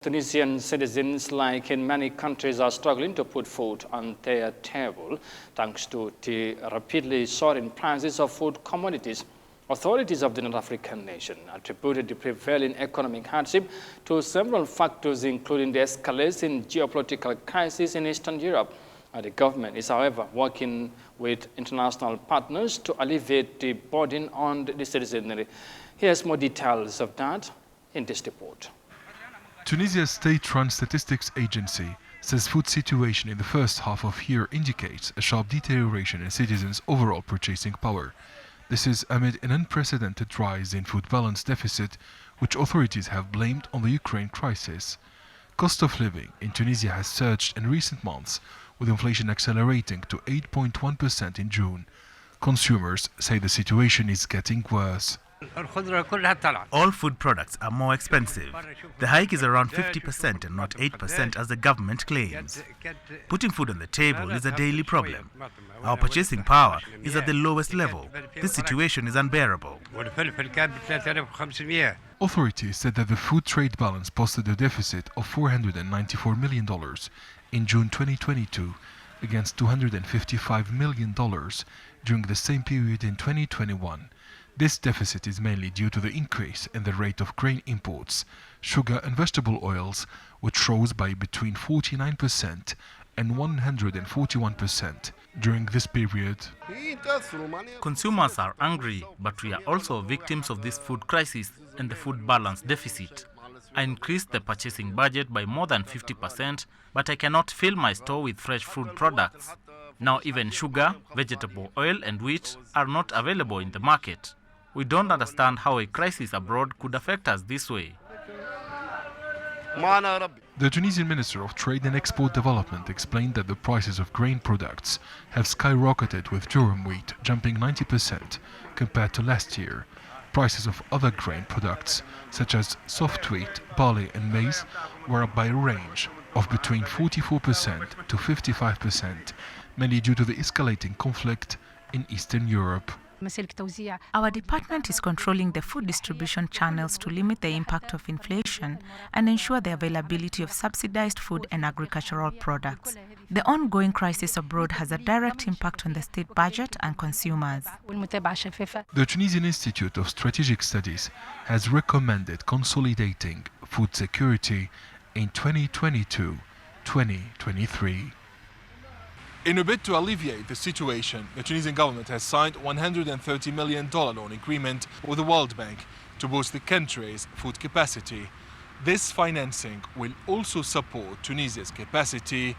Tunisian citizens, like in many countries, are struggling to put food on their table thanks to the rapidly soaring prices of food commodities. Authorities of the North African nation attributed the prevailing economic hardship to several factors, including the escalating geopolitical crisis in Eastern Europe. The government is, however, working with international partners to alleviate the burden on the citizenry. Here's more details of that in this report. Tunisia's state-run statistics agency says food situation in the first half of year indicates a sharp deterioration in citizens' overall purchasing power. This is amid an unprecedented rise in food balance deficit, which authorities have blamed on the Ukraine crisis. Cost of living in Tunisia has surged in recent months, with inflation accelerating to 8.1% in June. Consumers say the situation is getting worse. All food products are more expensive. The hike is around 50% and not 8% as the government claims. Putting food on the table is a daily problem. Our purchasing power is at the lowest level. This situation is unbearable. Authorities said that the food trade balance posted a deficit of $494 million in June 2022 against $255 million during the same period in 2021. This deficit is mainly due to the increase in the rate of grain imports, sugar and vegetable oils, which rose by between 49% and 141% during this period. Consumers are angry, but we are also victims of this food crisis and the food balance deficit. I increased the purchasing budget by more than 50%, but I cannot fill my store with fresh food products. Now even sugar, vegetable oil and wheat are not available in the market. We don't understand how a crisis abroad could affect us this way. The Tunisian Minister of Trade and Export Development explained that the prices of grain products have skyrocketed, with durum wheat jumping 90% compared to last year. Prices of other grain products, such as soft wheat, barley and maize, were up by a range of between 44% to 55%, mainly due to the escalating conflict in Eastern Europe. Our department is controlling the food distribution channels to limit the impact of inflation and ensure the availability of subsidized food and agricultural products. The ongoing crisis abroad has a direct impact on the state budget and consumers. The Tunisian Institute of Strategic Studies has recommended consolidating food security in 2022-2023. In a bid to alleviate the situation, the Tunisian government has signed a $130 million loan agreement with the World Bank to boost the country's food capacity. This financing will also support Tunisia's capacity